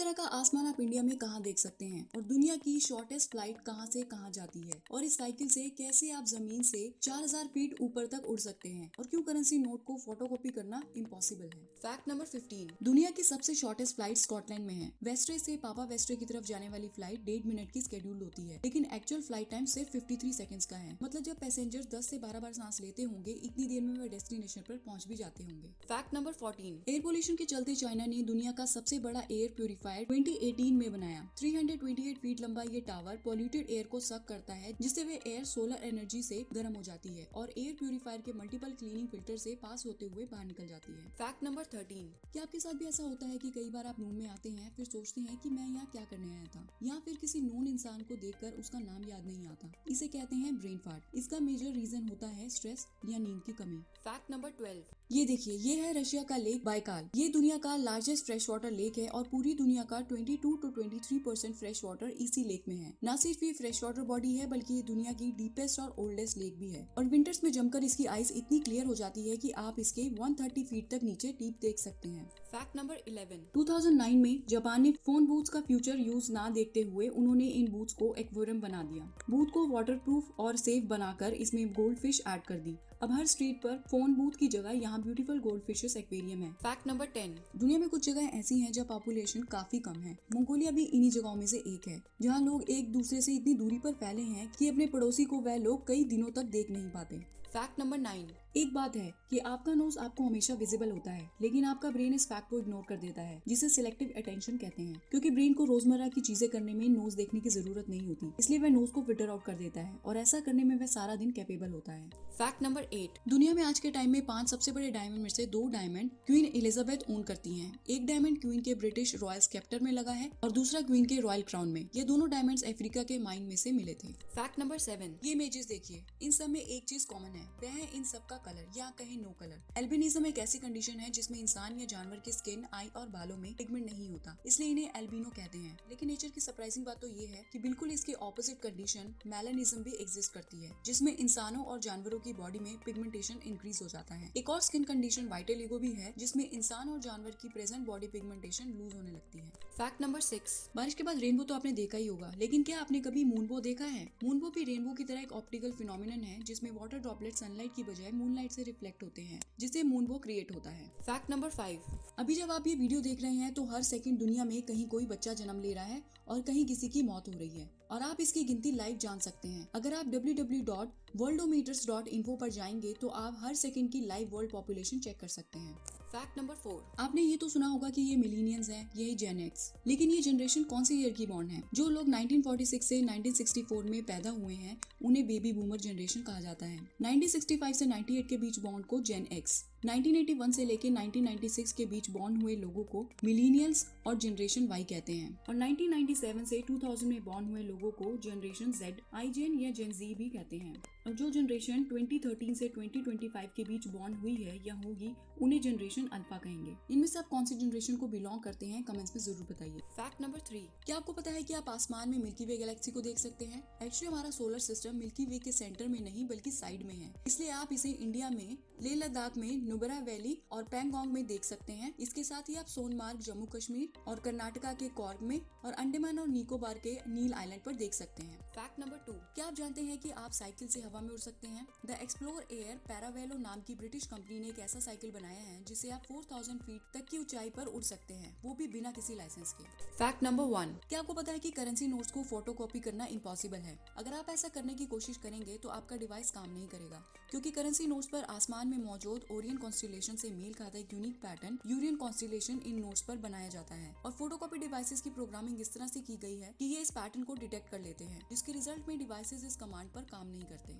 तरह का आसमान आप इंडिया में कहाँ देख सकते हैं और दुनिया की शॉर्टेस्ट फ्लाइट कहाँ से कहाँ जाती है और इस साइकिल से कैसे आप जमीन से 4000 फीट ऊपर तक उड़ सकते हैं और क्यों करेंसी नोट को फोटोकॉपी करना इम्पॉसिबल है। फैक्ट नंबर 15, दुनिया की सबसे शॉर्टेस्ट फ्लाइट स्कॉटलैंड में है। वेस्ट्रे से पापा वेस्ट्रे की तरफ जाने वाली फ्लाइट 1.5 मिनट की शेड्यूल होती है, लेकिन एक्चुअल फ्लाइट टाइम सिर्फ 53 सेकंड्स का है। मतलब जब पैसेंजर 10 से 12 बार सांस लेते होंगे, इतनी देर में वे डेस्टिनेशन पर पहुंच भी जाते होंगे। फैक्ट नंबर 14, एयर पोल्यूशन के चलते चाइना ने दुनिया का सबसे बड़ा एयर प्यूरिफायर 2018 में बनाया। 328 फीट लंबा ये टावर पॉल्यूटेड एयर को सक करता है, जिससे वे एयर सोलर एनर्जी से गर्म हो जाती है और एयर प्यूरिफायर के मल्टीपल क्लीनिंग फिल्टर से पास होते हुए बाहर निकल जाती है। फैक्ट नंबर 13, क्या आपके साथ भी ऐसा होता है कि कई बार आप रूम में आते हैं, फिर सोचते हैं कि मैं यहाँ क्या करने आया था, या फिर किसी नोन इंसान को देखकर उसका नाम याद नहीं आता। इसे कहते हैं ब्रेन फार्ट। इसका मेजर रीजन होता है स्ट्रेस या नींद की कमी। फैक्ट नंबर 12, ये देखिए, ये है रशिया का लेक बाइकाल। ये दुनिया का लार्जेस्ट फ्रेश वाटर लेक है और पूरी दुनिया का 22 to 23% फ्रेश वाटर इसी लेक में है। न सिर्फ ये फ्रेश वाटर बॉडी है, बल्कि ये दुनिया की डीपेस्ट और ओल्डेस्ट लेक भी है और विंटर्स में जमकर इसकी आइस इतनी क्लियर हो जाती है कि आप इसके 130 फीट तक नीचे डीप देख सकते हैं। फैक्ट नंबर 11, 2009 में जापान ने फोन बूथ्स का फ्यूचर यूज ना देखते हुए उन्होंने इन बूथ्स को एक्वेरियम बना दिया। बूथ को वाटरप्रूफ और सेफ बनाकर इसमें गोल्ड फिश ऐड कर दी। अब हर स्ट्रीट पर फोन बूथ की जगह यहाँ ब्यूटीफुल गोल्ड फिशेस एक्वेरियम है। फैक्ट नंबर 10, दुनिया में कुछ जगह ऐसी हैं जहाँ पॉपुलेशन काफी कम है। मंगोलिया भी इन्हीं जगहों में से एक है, जहाँ लोग एक दूसरे से इतनी दूरी पर फैले हैं कि अपने पड़ोसी को वह लोग कई दिनों तक देख नहीं पाते। फैक्ट नंबर 9, एक बात है कि आपका नोज आपको हमेशा विजिबल होता है, लेकिन आपका ब्रेन इस फैक्ट को इग्नोर कर देता है, जिसे सिलेक्टिव अटेंशन कहते हैं। क्योंकि ब्रेन को रोजमर्रा की चीजें करने में नोज देखने की जरूरत नहीं होती, इसलिए वह नोज को फिल्टर आउट कर देता है और ऐसा करने में वह सारा दिन कैपेबल होता है। फैक्ट नंबर 8, दुनिया में आज के टाइम में 5 सबसे बड़े डायमंड में से 2 डायमंड क्वीन एलिजाबेथ ओन करती हैं। एक डायमंड क्वीन के ब्रिटिश रॉयल स्केप्टर में लगा है और दूसरा क्वीन के रॉयल क्राउन में। ये दोनों डायमंड्स अफ्रीका के माइन में से मिले थे। फैक्ट नंबर 7, ये इमेजेस देखिए, इन सब में एक चीज कॉमन है, वह है इन सब का कलर या कहीं नो कलर। एल्बिनिज्म एक ऐसी कंडीशन है जिसमें इंसान या जानवर के स्किन, आई और बालों में पिगमेंट नहीं होता, इसलिए इन्हें एल्बिनो कहते हैं। लेकिन नेचर की सरप्राइजिंग बात तो ये है कि बिल्कुल इसके ऑपोजिट कंडीशन मेलानिज्म भी एग्जिस्ट करती है, जिसमें इंसानों और जानवरों की बॉडी में पिगमेंटेशन इंक्रीज हो जाता है। एक और स्किन कंडीशन वाइटेलिगो भी है, जिसमें इंसान और जानवर की प्रेजेंट बॉडी पिगमेंटेशन लूज होने लगती है। फैक्ट नंबर 6, बारिश के बाद रेनबो तो आपने देखा ही होगा, लेकिन क्या आपने कभी मूनबो देखा है? मूनबो भी रेनबो की तरह एक ऑप्टिकल फिनोमिनन है, जिसमें वाटर ड्रॉपलेट सनलाइट की बजाय मूनलाइट से रिफ्लेक्ट होते हैं, जिससे मूनबो क्रिएट होता है। फैक्ट नंबर 5, अभी जब आप ये वीडियो देख रहे हैं तो हर सेकंड दुनिया में कहीं कोई बच्चा जन्म ले रहा है और कहीं किसी की मौत हो रही है और आप इसकी गिनती लाइव जान सकते हैं। अगर आप www.worldometers.info पर जाएंगे तो आप हर सेकंड की लाइव वर्ल्ड पॉपुलेशन चेक कर सकते हैं। फैक्ट नंबर 4, आपने ये तो सुना होगा कि ये मिलीनियंस हैं, ये जेन एक्स, लेकिन ये जनरेशन कौन से ईयर की बॉर्न है? जो लोग 1946 से 1964 में पैदा हुए हैं उन्हें बेबी बूमर जनरेशन कहा जाता है। 1965 से 98 के बीच बॉर्न को जेन एक्स, 1981 से लेके 1996 के बीच बॉर्न हुए लोगों को मिलीनियल्स और जनरेशन वाई कहते हैं और 1997 से 2000 में बॉर्न हुए लोगों को जनरेशन जेड, आई जेन या जेन जी भी कहते हैं। और जो जनरेशन 2013 से 2025 के बीच बॉर्न हुई है या होगी उन्हें जनरेशन अल्फा कहेंगे। इनमें से आप कौन सी जनरेशन को बिलोंग करते हैं, कमेंट्स में जरूर बताइए। फैक्ट नंबर 3, क्या आपको पता है कि आप आसमान में मिल्की वे गैलेक्सी को देख सकते हैं? एक्चुअली हमारा सोलर सिस्टम मिल्की वे के सेंटर में नहीं बल्कि साइड में है, इसलिए आप इसे इंडिया में लेह लद्दाख में नुब्रा वैली और पैंगोंग में देख सकते हैं। इसके साथ ही आप सोनमार्ग जम्मू कश्मीर और कर्नाटका के कॉर्ग में और अंडमान और निकोबार के नील आइलैंड पर देख सकते हैं। फैक्ट नंबर 2, क्या आप जानते हैं कि आप साइकिल से हवा में उड़ सकते हैं? द एक्सप्लोर एयर पैरावेलो नाम की ब्रिटिश कंपनी ने एक ऐसा साइकिल बनाया है जिसे आप 4000 फीट तक की ऊंचाई पर उड़ सकते हैं, वो भी बिना किसी लाइसेंस के। फैक्ट नंबर 1, क्या आपको पता है कि करेंसी नोट्स को फोटोकॉपी करना इम्पॉसिबल है? अगर आप ऐसा करने की कोशिश करेंगे तो आपका डिवाइस काम नहीं करेगा, क्योंकि करेंसी नोट्स पर आसमान में मौजूद ओरियन कॉन्स्टेलेशन से मेल खाता एक यूनिक पैटर्न यूरियन कॉन्स्टेलेशन इन नोट्स पर बनाया जाता है और फोटोकॉपी डिवाइसेस की प्रोग्रामिंग इस तरह से की गई है कि ये इस पैटर्न को डिटेक्ट कर लेते हैं, जिसके रिजल्ट में डिवाइसेस इस कमांड पर काम नहीं करते।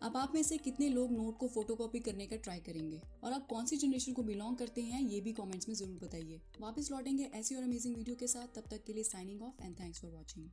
अब आप में से कितने लोग नोट को फोटोकॉपी करने का ट्राई करेंगे और आप कौन सी जनरेशन को बिलोंग करते हैं ये भी कमेंट्स में जरूर बताइए। वापस लौटेंगे ऐसी और अमेजिंग वीडियो के साथ, तब तक के लिए signing off and thanks for watching.